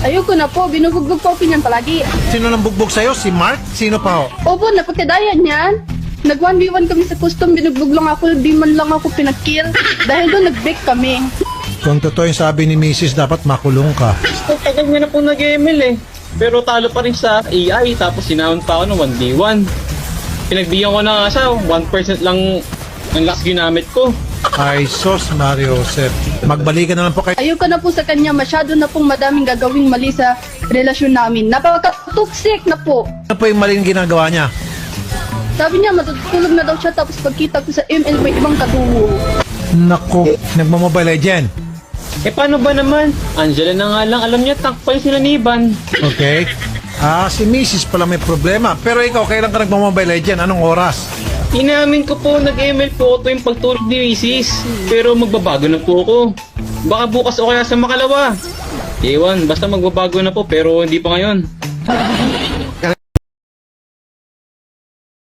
Ayoko na po, binubugbog po ako niyan palagi. Sino nang bugbog sa'yo? Si Mark? Sino pa ho? Opo, napagkadayan niyan. Nag 1v1 kami sa custom, binugbog lang ako, di man lang ako pinag-kill. Dahil doon nag-break kami. Kung totoo yung sabi ni Mrs. dapat makulong ka. Tagal nga na po nag-ML eh. Pero talo pa rin sa AI, tapos sinahon pa ako ng 1v1. Pinagbigyan ko na nga siya, 1% lang ang last ginamit ko. Ay, sos, Mario Josep. Magbalikan na lang po kayo. Ayoko na po sa kanya, masyado na pong madaming gagawing mali sa relasyon namin. Napaka-toxic na po. Ano po yung maling ginagawa niya? Sabi niya, matutulog na daw siya, tapos pagkita ko sa ML, may ibang katuho. Naku, nagmamobile legend. Eh paano ba naman? Angela na nga lang, alam niya, tank pa yung sinaniban. Okay? Si Mrs. pala may problema. Pero ikaw, kailan ka nagmamobile legend? Anong oras? Inamin ko po, nag-ML po ako tuwing pagtulog ni Mrs. Pero magbabago na po ako. Baka bukas o kaya sa makalawa. Ewan, basta magbabago na po pero hindi pa ngayon.